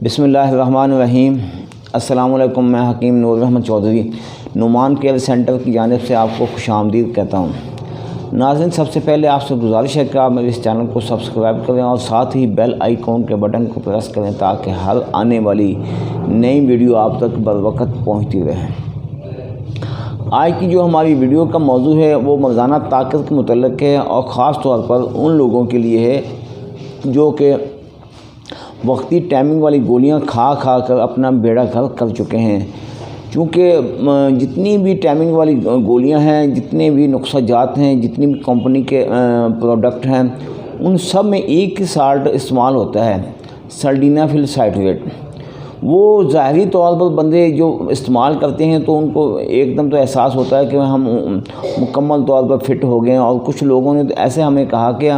بسم اللہ الرحمن الرحیم۔ السلام علیکم، میں حکیم نور محمد چودھری نعمان کیئر سینٹر کی جانب سے آپ کو خوش آمدید کہتا ہوں۔ ناظرین، سب سے پہلے آپ سے گزارش ہے کہ آپ میرے اس چینل کو سبسکرائب کریں اور ساتھ ہی بیل آئیکن کے بٹن کو پریس کریں تاکہ ہر آنے والی نئی ویڈیو آپ تک بروقت پہنچتی رہے۔ آج کی جو ہماری ویڈیو کا موضوع ہے وہ مردانہ طاقت کے متعلق ہے اور خاص طور پر ان لوگوں کے لیے ہے جو کہ وقتی ٹائمنگ والی گولیاں کھا کر اپنا بیڑا غرق کر چکے ہیں۔ چونکہ جتنی بھی ٹائمنگ والی گولیاں ہیں، جتنے بھی نسخہ جات ہیں، جتنی بھی کمپنی کے پروڈکٹ ہیں، ان سب میں ایک ہی سالٹ استعمال ہوتا ہے، سلڈینافیل سائٹریٹ۔ وہ ظاہری طور پر بندے جو استعمال کرتے ہیں تو ان کو ایک دم تو احساس ہوتا ہے کہ ہم مکمل طور پر فٹ ہو گئے ہیں، اور کچھ لوگوں نے تو ایسے ہمیں کہا کہ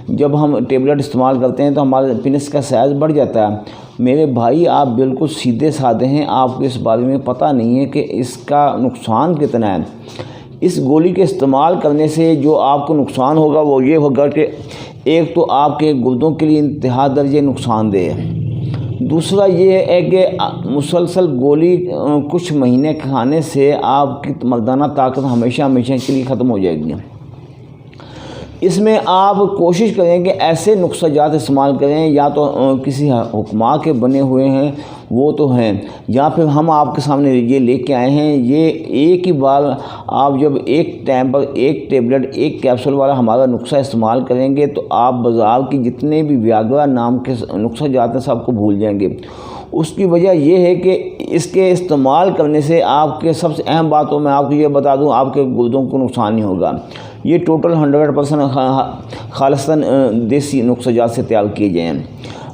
جب ہم ٹیبلٹ استعمال کرتے ہیں تو ہمارے پینس کا سائز بڑھ جاتا ہے۔ میرے بھائی، آپ بالکل سیدھے سادے ہیں، آپ کو اس بارے میں پتہ نہیں ہے کہ اس کا نقصان کتنا ہے۔ اس گولی کے استعمال کرنے سے جو آپ کو نقصان ہوگا وہ یہ ہوگا کہ ایک تو آپ کے گردوں کے لیے انتہا درجے نقصان دہ ہے، دوسرا یہ ہے کہ مسلسل گولی کچھ مہینے کھانے سے آپ کی مردانہ طاقت ہمیشہ کے لیے ختم ہو جائے گی۔ اس میں آپ کوشش کریں کہ ایسے نسخہ جات استعمال کریں، یا تو کسی حکماں کے بنے ہوئے ہیں وہ تو ہیں، یا پھر ہم آپ کے سامنے یہ لے کے آئے ہیں۔ یہ ایک ہی بار آپ جب ایک ٹائم پر ایک ٹیبلٹ ایک کیپسول والا ہمارا نسخہ استعمال کریں گے تو آپ بازار کی جتنے بھی ویاگرا نام کے نسخہ جات ہیں سب کو بھول جائیں گے۔ اس کی وجہ یہ ہے کہ اس کے استعمال کرنے سے آپ کے سب سے اہم باتوں میں آپ کو یہ بتا دوں، آپ کے گردوں کو نقصان نہیں ہوگا۔ یہ ٹوٹل 100% خالصتاً دیسی نسخہ جات سے تیار کیے گئے ہیں،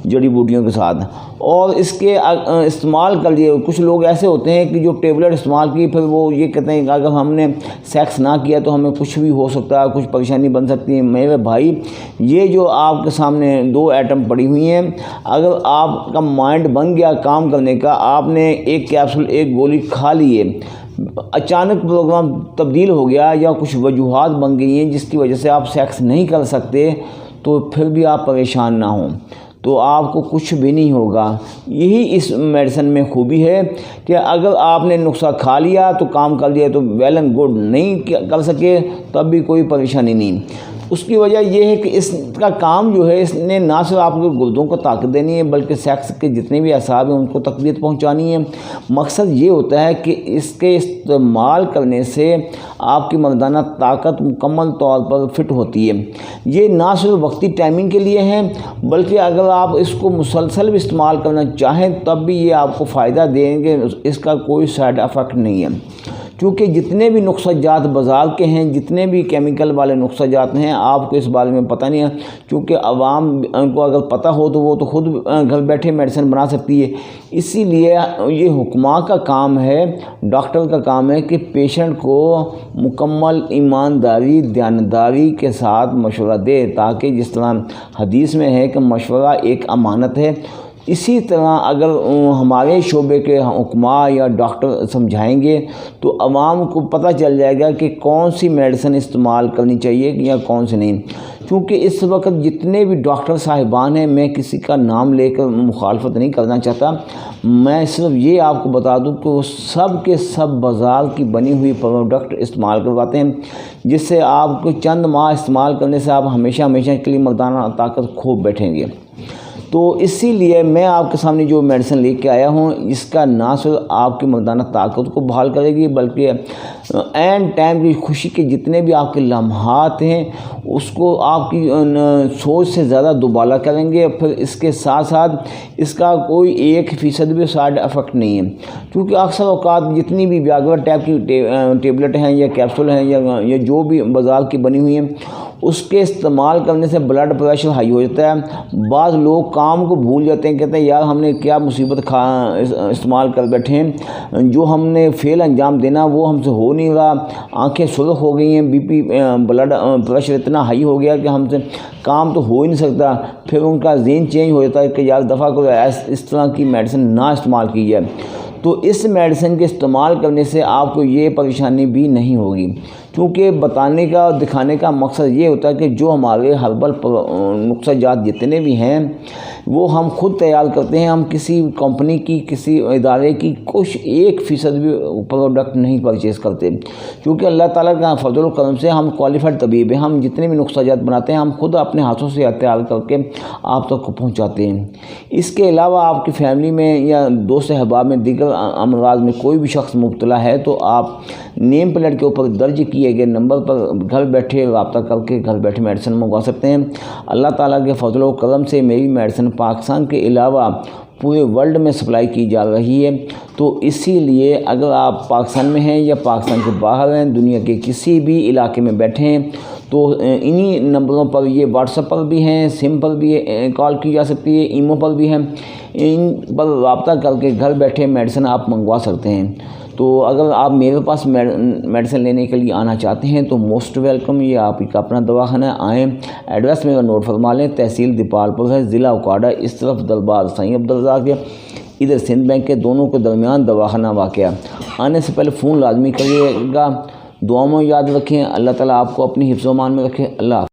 جڑی بوٹیوں کے ساتھ۔ اور اس کے استعمال کر لیے کچھ لوگ ایسے ہوتے ہیں کہ جو ٹیبلٹ استعمال کی پھر وہ یہ کہتے ہیں کہ اگر ہم نے سیکس نہ کیا تو ہمیں کچھ بھی ہو سکتا ہے، کچھ پریشانی بن سکتی ہے۔ میرے بھائی، یہ جو آپ کے سامنے 2 ایٹم پڑی ہوئی ہیں، اگر آپ کا مائنڈ بن گیا کام کرنے کا، آپ نے ایک کیپسول ایک گولی کھا لیے، اچانک پروگرام تبدیل ہو گیا یا کچھ وجوہات بن گئی ہیں جس کی وجہ سے آپ سیکس نہیں کر سکتے، تو پھر بھی آپ پریشان نہ ہوں، تو آپ کو کچھ بھی نہیں ہوگا۔ یہی اس میڈیسن میں خوبی ہے کہ اگر آپ نے نسخہ کھا لیا تو کام کر لیا تو ویل اینڈ گڈ، نہیں کر سکے تب بھی کوئی پریشانی نہیں۔ اس کی وجہ یہ ہے کہ اس کا کام جو ہے، اس نے نہ صرف آپ کے گردوں کو طاقت دینی ہے بلکہ سیکس کے جتنے بھی اعصاب ہیں ان کو تقویت پہنچانی ہے۔ مقصد یہ ہوتا ہے کہ اس کے استعمال کرنے سے آپ کی مردانہ طاقت مکمل طور پر فٹ ہوتی ہے۔ یہ نہ صرف وقتی ٹائمنگ کے لیے ہے بلکہ اگر آپ اس کو مسلسل بھی استعمال کرنا چاہیں تب بھی یہ آپ کو فائدہ دیں گے، اس کا کوئی سائیڈ افیکٹ نہیں ہے۔ کیونکہ جتنے بھی نسخہ جات بازار کے ہیں، جتنے بھی کیمیکل والے نسخہ جات ہیں، آپ کو اس بارے میں پتہ نہیں ہے، کیونکہ عوام کو اگر پتہ ہو تو وہ تو خود گھر بیٹھے میڈیسن بنا سکتی ہے۔ اسی لیے یہ حکماں کا کام ہے، ڈاکٹر کا کام ہے کہ پیشنٹ کو مکمل ایمانداری دیانتداری کے ساتھ مشورہ دے، تاکہ جس طرح حدیث میں ہے کہ مشورہ ایک امانت ہے، اسی طرح اگر ہمارے شعبے کے حکماء یا ڈاکٹر سمجھائیں گے تو عوام کو پتہ چل جائے گا کہ کون سی میڈیسن استعمال کرنی چاہیے یا کون سی نہیں۔ کیونکہ اس وقت جتنے بھی ڈاکٹر صاحبان ہیں، میں کسی کا نام لے کر مخالفت نہیں کرنا چاہتا، میں صرف یہ آپ کو بتا دوں کہ وہ سب کے سب بازار کی بنی ہوئی پروڈکٹ استعمال کرواتے ہیں، جس سے آپ کو چند ماہ استعمال کرنے سے آپ ہمیشہ کے لیے مردانہ طاقت کھو بیٹھیں گے۔ تو اسی لیے میں آپ کے سامنے جو میڈیسن لے کے آیا ہوں، اس کا نہ صرف آپ کی مردانہ طاقت کو بحال کرے گی بلکہ عین ٹائم کی خوشی کے جتنے بھی آپ کے لمحات ہیں اس کو آپ کی سوچ سے زیادہ دوبالا کریں گے۔ پھر اس کے ساتھ ساتھ اس کا کوئی 1% بھی سائیڈ افیکٹ نہیں ہے، کیونکہ اکثر اوقات جتنی بھی ویاگرا ٹائپ کی ٹیبلٹ ہیں یا کیپسول ہیں یا جو بھی بازار کی بنی ہوئی ہیں، اس کے استعمال کرنے سے بلڈ پریشر ہائی ہو جاتا ہے۔ بعض لوگ کام کو بھول جاتے ہیں، کہتے ہیں یار ہم نے کیا مصیبت استعمال کر بیٹھے ہیں، جو ہم نے فیل انجام دینا وہ ہم سے ہو نہیں رہا، آنکھیں سرخ ہو گئی ہیں، بلڈ پریشر اتنا ہائی ہو گیا کہ ہم سے کام تو ہو ہی نہیں سکتا۔ پھر ان کا ذہن چینج ہو جاتا ہے کہ یار دفعہ کو اس طرح کی میڈیسن نہ استعمال کی جائے۔ تو اس میڈیسن کے استعمال کرنے سے آپ کو یہ پریشانی بھی نہیں ہوگی، کیونکہ بتانے کا اور دکھانے کا مقصد یہ ہوتا ہے کہ جو ہمارے ہربل نسخہ جات جتنے بھی ہیں وہ ہم خود تیار کرتے ہیں. ہم کسی کمپنی کی کسی ادارے کی کچھ 1% بھی پروڈکٹ نہیں پرچیز کرتے, کیونکہ اللہ تعالیٰ کا فضل و کرم سے ہم کوالیفائڈ طبیب ہیں. ہم جتنے بھی نسخہ جات بناتے ہیں ہم خود اپنے ہاتھوں سے تیار کر کے آپ تک پہنچاتے ہیں. اس کے علاوہ آپ کی فیملی میں یا دوست احباب میں دیگر امراض میں کوئی بھی شخص مبتلا ہے تو آپ نیم پلیٹ کے اوپر درج کیے گئے نمبر پر گھر بیٹھے رابطہ کر کے گھر بیٹھے میڈیسن منگوا سکتے ہیں. اللہ تعالیٰ کے فضل و کرم سے میری میڈیسن پاکستان کے علاوہ پورے ورلڈ میں سپلائی کی جا رہی ہے. تو اسی لیے اگر آپ پاکستان میں ہیں یا پاکستان کے باہر ہیں, دنیا کے کسی بھی علاقے میں بیٹھے ہیں, تو انہی نمبروں پر, یہ واٹس ایپ پر بھی ہیں, سم پر بھی کال کی جا سکتی ہے, ایمو پر بھی ہیں, ان پر رابطہ کر کے گھر بیٹھے میڈیسن آپ منگوا سکتے ہیں. تو اگر آپ میرے پاس میڈیسن لینے کے لیے آنا چاہتے ہیں تو موسٹ ویلکم. یہ آپ کا اپنا دواخانہ ہے, آئیں. ایڈریس میرا نوٹ فرما لیں. تحصیل دیپال پور ہے, ضلع اوکاڑا, اس طرف دربار سائیں عبدالرزاق ہے, ادھر سندھ بینک کے, دونوں کے درمیان دواخانہ واقع ہے. آنے سے پہلے فون لازمی کریے گا. دعاؤں میں یاد رکھیں. اللہ تعالیٰ آپ کو اپنی حفظ و امان میں رکھے. اللہ حافظ.